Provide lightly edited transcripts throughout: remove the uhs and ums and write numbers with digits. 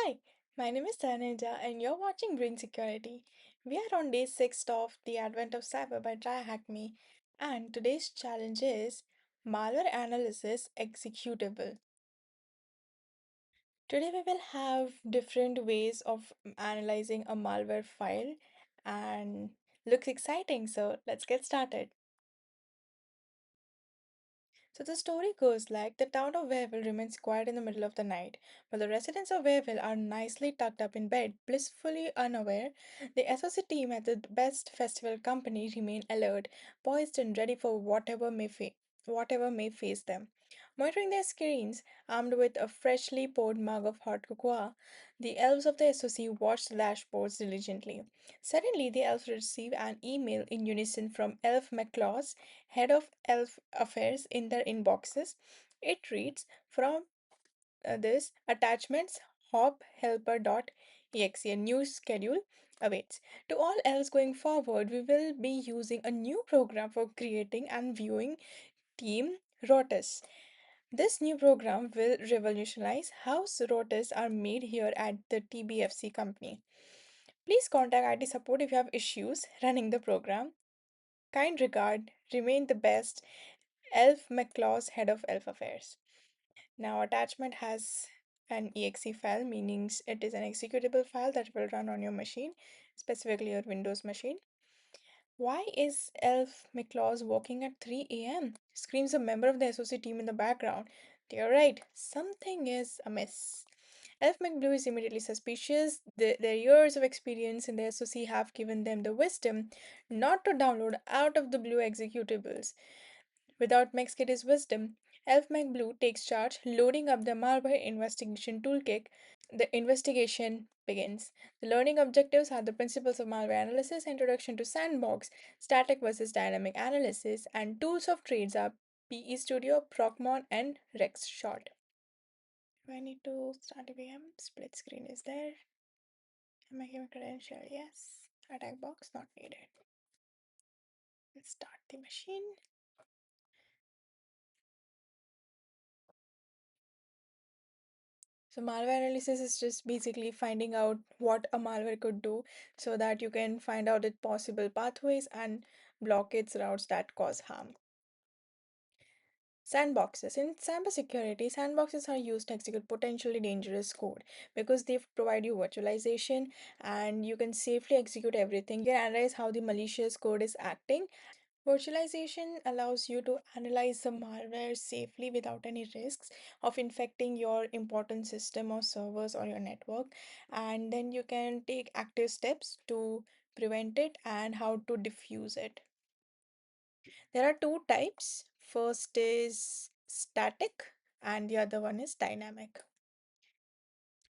Hi, my name is Taneja and you're watching Brain Security. We are on day 6 of The Advent of Cyber by TryHackMe, and today's challenge is Malware Analysis Executable. Today we will have different ways of analyzing a malware file and looks exciting, so let's get started. So the story goes like the town of Wayville remains quiet in the middle of the night, but the residents of Wayville are nicely tucked up in bed, blissfully unaware. The SOC team at the best festival company remain alert, poised and ready for whatever may face them. Monitoring their screens, armed with a freshly poured mug of hot cocoa, the elves of the SOC watch the dashboards diligently. Suddenly, the elves receive an email in unison from Elf McClaws, head of Elf Affairs, in their inboxes. It reads from this attachments HopHelper.exe, a new schedule awaits. To all else going forward, we will be using a new program for creating and viewing Team Rotus. This new program will revolutionize how routers are made here at the TBFC company. Please contact IT support if you have issues running the program. Kind regard, remain the best, Elf McClaws, head of Elf Affairs. Now, attachment has an exe file, meaning it is an executable file that will run on your machine, specifically your Windows machine. Why is Elf McClaws walking at 3 a.m.? Screams a member of the SOC team in the background. They're right, something is amiss. Elf McBlue is immediately suspicious. Their years of experience in the SOC have given them the wisdom not to download out of the blue executables. Without McSkitty's wisdom, Elf McBlue takes charge, loading up the malware investigation toolkit. The investigation begins. The learning objectives are the principles of malware analysis, introduction to sandbox, static versus dynamic analysis, and tools of trades are PeStudio, ProcMon, and Regshot. Do I need to start a VM? Split screen is there. Am I giving credential? Yes. Attack box not needed. Let's start the machine. So malware analysis is just basically finding out what a malware could do so that you can find out its possible pathways and block its routes that cause harm. Sandboxes. In cybersecurity, sandboxes are used to execute potentially dangerous code because they provide you virtualization and you can safely execute everything. You can analyze how the malicious code is acting. Virtualization allows you to analyze the malware safely without any risks of infecting your important system or servers or your network, and then you can take active steps to prevent it and how to diffuse it. There are two types. First is static, and the other one is dynamic.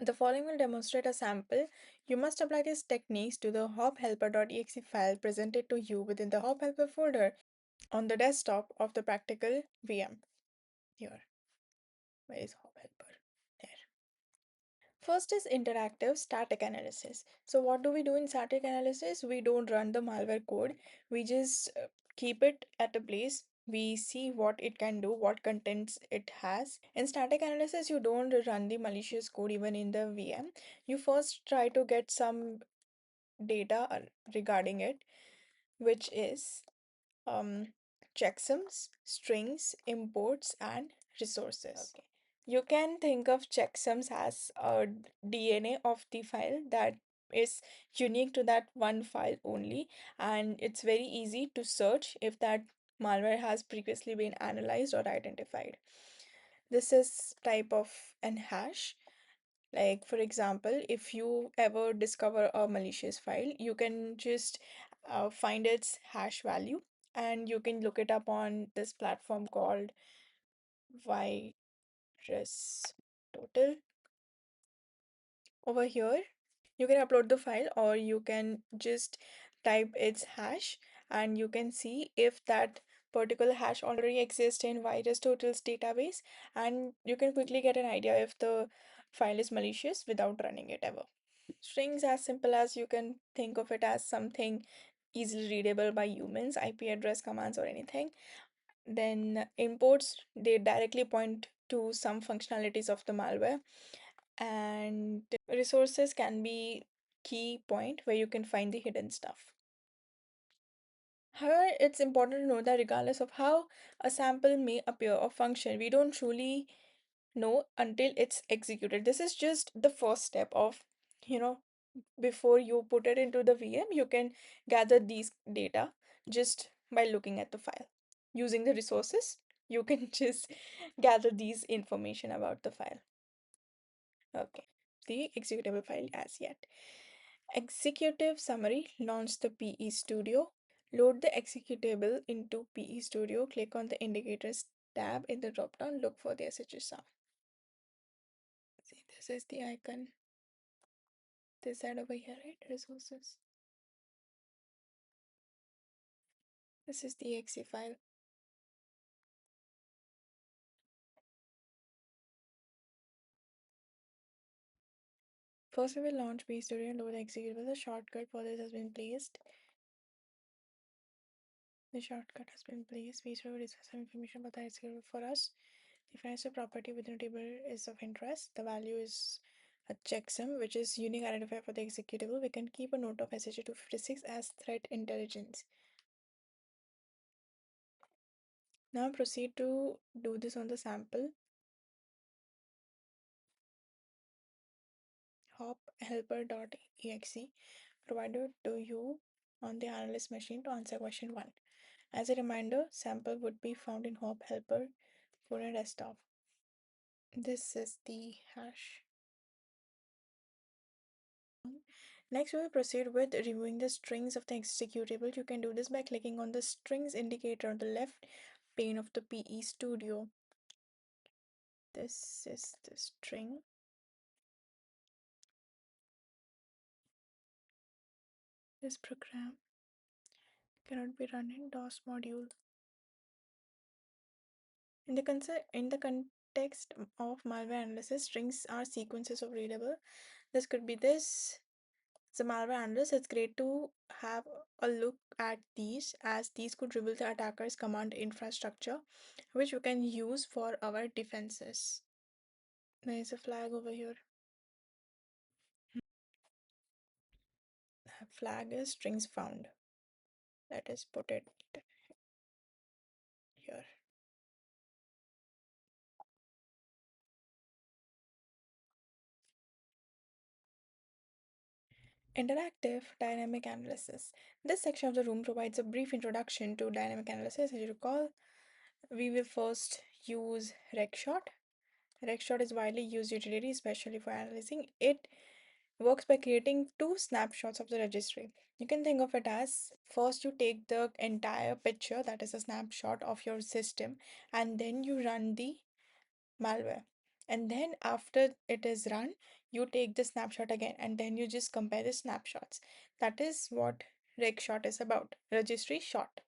The following will demonstrate a sample. You must apply these techniques to the HopHelper.exe file presented to you within the HopHelper folder on the desktop of the practical VM. Here, where is HopHelper? There. First is interactive static analysis. So what do we do in static analysis? We don't run the malware code. We just keep it at a place. We see what it can do, what contents it has. In static analysis, you don't run the malicious code even in the VM. You first try to get some data regarding it, which is um, checksums, strings, imports, and resources. Okay. You can think of checksums as a DNA of the file that is unique to that one file only, and it's very easy to search if that malware has previously been analyzed or identified. This is type of an hash. Like, for example, if you ever discover a malicious file, you can just find its hash value and you can look it up on this platform called Virus Total. Over here, you can upload the file or you can just type its hash and you can see if that particular hash already exists in Virus Total's database, and you can quickly get an idea if the file is malicious without running it ever. Strings, as simple as you can think of it as something easily readable by humans, IP address commands or anything. Then imports, they directly point to some functionalities of the malware. And resources can be key point where you can find the hidden stuff. However, it's important to know that regardless of how a sample may appear or function, we don't truly know until it's executed. This is just the first step of, you know, before you put it into the VM, you can gather these data just by looking at the file. Using the resources, you can just gather these information about the file. Okay, the executable file as yet. Executive summary, launch the PeStudio. Load the executable into PeStudio. Click on the indicators tab in the dropdown. Look for the SSH sound. See, this is the icon. This side over here, right? Resources. This is the exe file. First, we will launch PeStudio and load the executable. The shortcut for this has been placed. The shortcut has been placed. PeStudio displays some information about the executable for us. Defines a property within a table is of interest. The value is a checksum, which is unique identifier for the executable. We can keep a note of SH256 as threat intelligence. Now proceed to do this on the sample. HopHelper.exe provided to you on the analyst machine to answer question 1. As a reminder, sample would be found in HopHelper for a desktop. This is the hash. Next, we will proceed with reviewing the strings of the executable. You can do this by clicking on the strings indicator on the left pane of the PeStudio. This is the string. This program cannot be run in DOS module. In the context of malware analysis, strings are sequences of readable. This could be this. As a malware analyst, it's great to have a look at these, as these could reveal the attacker's command infrastructure, which we can use for our defenses. There is a flag over here. The flag is strings found. Let us put it here. Interactive dynamic analysis. This section of the room provides a brief introduction to dynamic analysis. As you recall, we will first use Regshot. Regshot is widely used utility, especially for analyzing. It works by creating two snapshots of the registry. You can think of it as first you take the entire picture, that is a snapshot of your system, and then you run the malware. And then after it is run, you take the snapshot again and then you just compare the snapshots. That is what Regshot is about. Registry shot.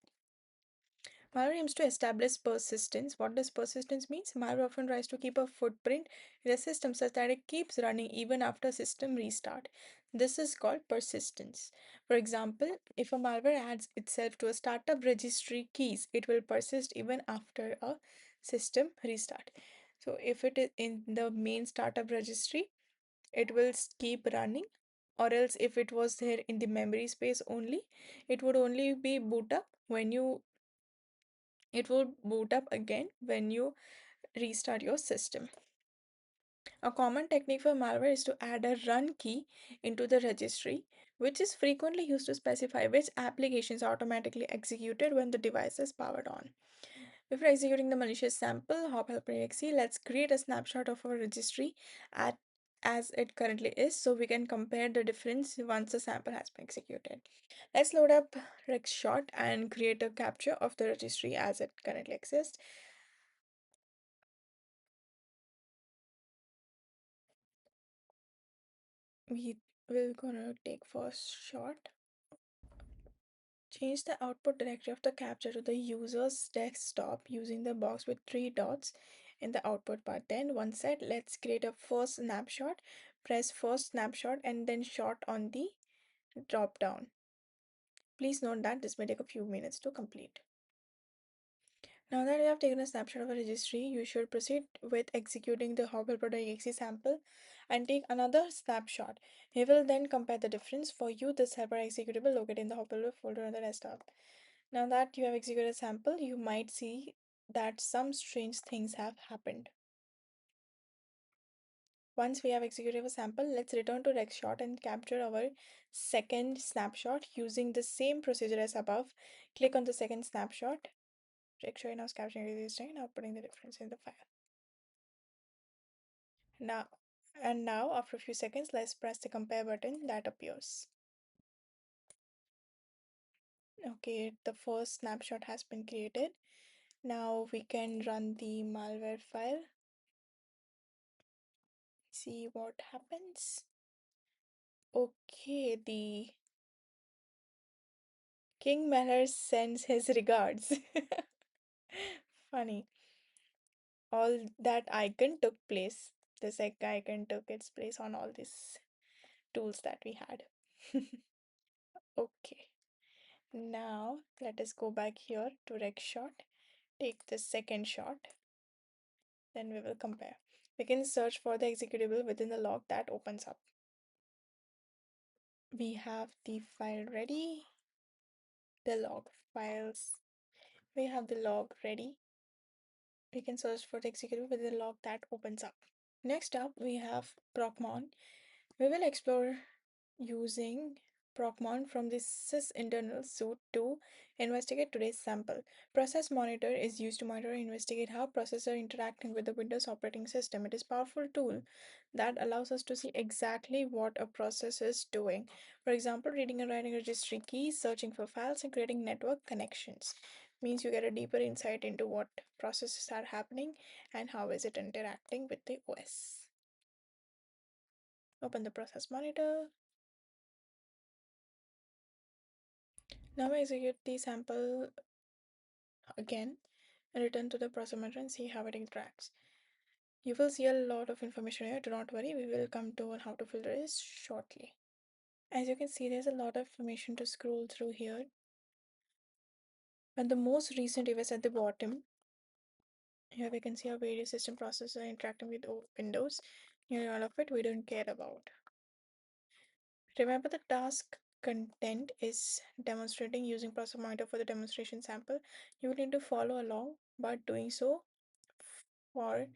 Malware aims to establish persistence. What does persistence mean? Malware often tries to keep a footprint in the system such that it keeps running even after system restart. This is called persistence. For example, if a malware adds itself to a startup registry keys, it will persist even after a system restart. So if it is in the main startup registry, it will keep running, or else if it was there in the memory space only, it would only be boot up when you it will boot up again when you restart your system. A common technique for malware is to add a run key into the registry, which is frequently used to specify which applications are automatically executed when the device is powered on. Before executing the malicious sample, HopHelper.exe, let's create a snapshot of our registry at as it currently is so we can compare the difference once the sample has been executed. Let's load up Regshot and create a capture of the registry as it currently exists. We will gonna take first shot. Change the output directory of the capture to the user's desktop using the box with 3 dots in the output bar. Then once set, let's create a first snapshot. Press first snapshot and then shot on the drop down. Please note that this may take a few minutes to complete. Now that you have taken a snapshot of a registry, you should proceed with executing the HopHelper.exe sample and take another snapshot. He will then compare the difference. For you, this helper executable located in the HopHelper folder on the desktop. Now that you have executed a sample, you might see that some strange things have happened. Once we have executed a sample, let's return to Regshot and capture our second snapshot using the same procedure as above. Click on the second snapshot. Regshot now is capturing this string, now putting the difference in the file. Now, after a few seconds, let's press the compare button that appears. Okay, the first snapshot has been created. Now we can run the malware file. See what happens. Okay, the King Mallard sends his regards. Funny. All that icon took place. This egg icon took its place on all these tools that we had. Okay. Now let us go back here to Regshot. Take the second shot. Then we will compare. We can search for the executable within the log that opens up. We have the file ready. The log files. We have the log ready. We can search for the executable within the log that opens up. Next up, we have ProcMon. We will explore using ProcMon from the sys internal suite to investigate today's sample. Process Monitor is used to monitor and investigate how processes are interacting with the Windows operating system. It is a powerful tool that allows us to see exactly what a process is doing. For example, reading and writing registry keys, searching for files, and creating network connections. Means you get a deeper insight into what processes are happening and how is it interacting with the OS. Open the process monitor. Now execute the sample again and return to the process monitor and see how it interacts. You will see a lot of information here. Do not worry, we will come to on how to filter this shortly. As you can see, there's a lot of information to scroll through here. And the most recent events at the bottom, here we can see how various system processes are interacting with Windows. Nearly all of it we don't care about. Remember, the task content is demonstrating using process monitor for the demonstration sample. You will need to follow along, but doing so for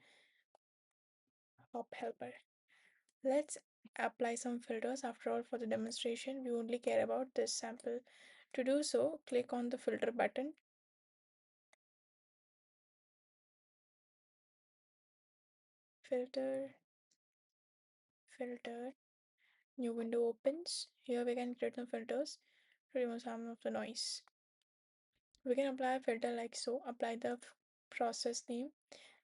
HopHelper. Let's apply some filters. After all, for the demonstration, we only care about this sample. To do so, click on the filter button. Filter, filter, new window opens. Here we can create some filters to remove some of the noise. We can apply a filter like so. Apply the process name,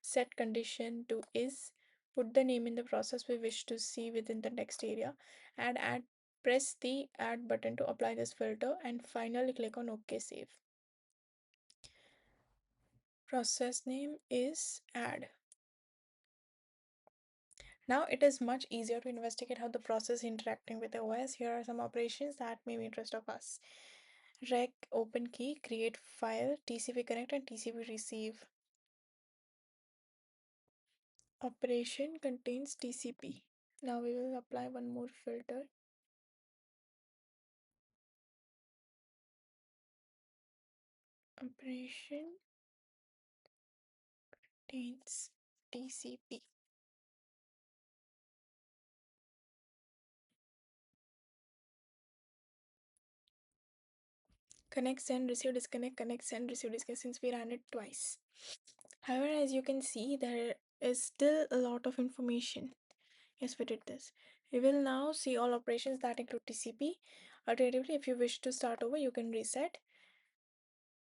set condition to is, put the name in the process we wish to see within the text area, and press the add button to apply this filter, and finally click on OK save. Process name is add. Now it is much easier to investigate how the process is interacting with the OS. Here are some operations that may be interest of us. Rec open key, create file, TCP connect, and TCP receive. Operation contains TCP. Now we will apply one more filter. Operation contains TCP. Connect, send, receive, disconnect, connect, send, receive, disconnect, since we ran it twice. However, as you can see, there is still a lot of information. Yes, we did this. We will now see all operations that include TCP. Alternatively, if you wish to start over, you can reset.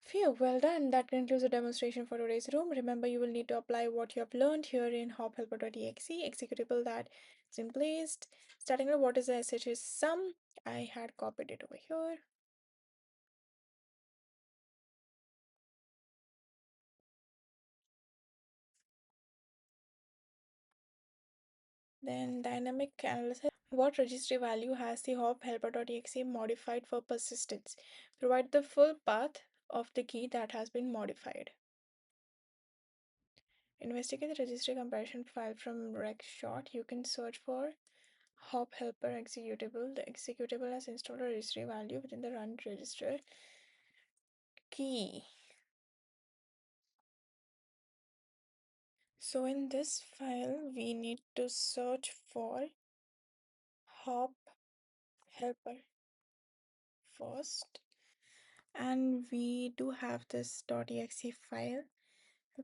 Phew, well done. That concludes the demonstration for today's room. Remember, you will need to apply what you have learned here in HopHelper.exe, executable that is in place. Starting with what is the SHS sum. I had copied it over here. Then dynamic analysis. What registry value has the HopHelper.exe modified for persistence? Provide the full path of the key that has been modified. Investigate the registry comparison file from Regshot. You can search for HopHelper.exe. The executable has installed a registry value within the run register key. So in this file, we need to search for HopHelper first, and we do have this .exe file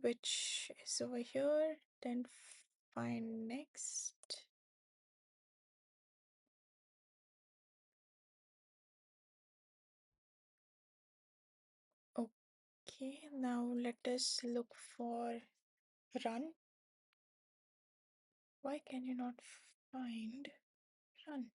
which is over here. Then find next. Okay, now let us look for run. Why can you not find run?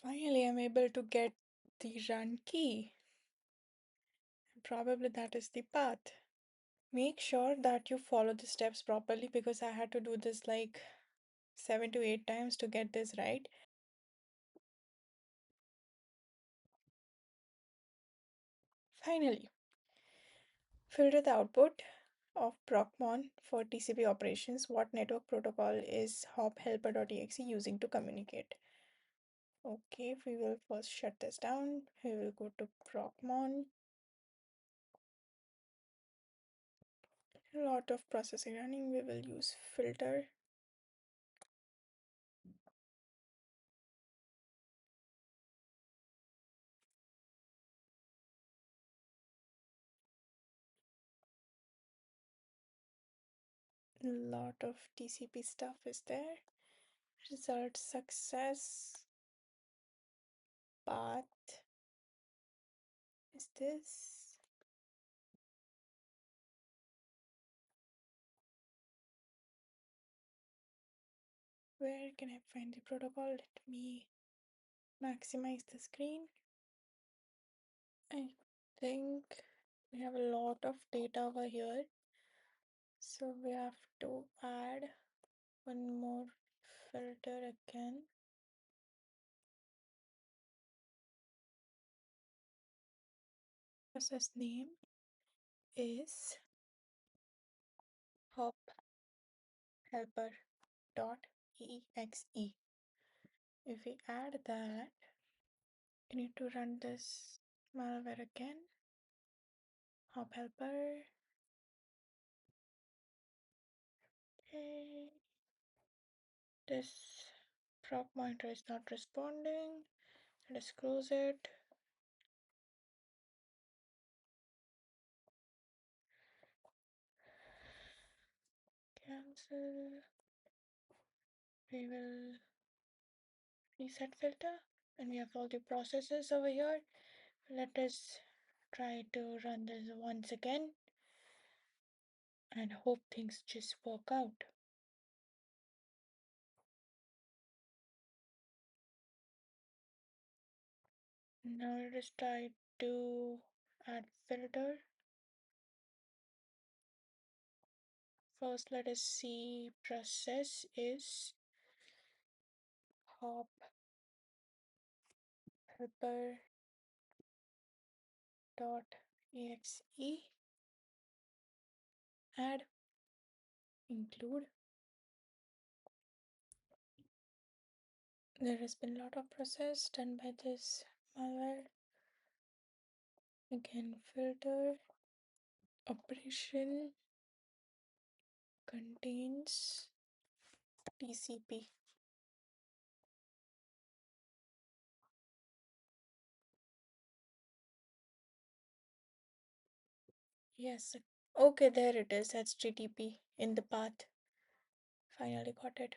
Finally, I'm able to get the run key. Probably that is the path. Make sure that you follow the steps properly because I had to do this like 7 to 8 times to get this right. Finally, filter the output of ProcMon for TCP operations. What network protocol is HopHelper.exe using to communicate? Okay, we will first shut this down. We will go to ProcMon. A lot of processing running. We will use filter. A lot of TCP stuff is there. Result success. Path is this. Where can I find the protocol? Let me maximize the screen. I think we have a lot of data over here. So we have to add one more filter again. Process name is HopHelper.exe. If we add that, you need to run this malware again. HopHelper. Okay. This prop monitor is not responding. Let's close it. Cancel. We will reset filter, and we have all the processes over here. Let us try to run this once again and hope things just work out. Now let us try to add filter. First, let us see process is hop helper.exe. Add, include. There has been a lot of process done by this malware. Again, filter operation contains TCP. Yes. Okay, there it is. HTTP in the path. Finally got it.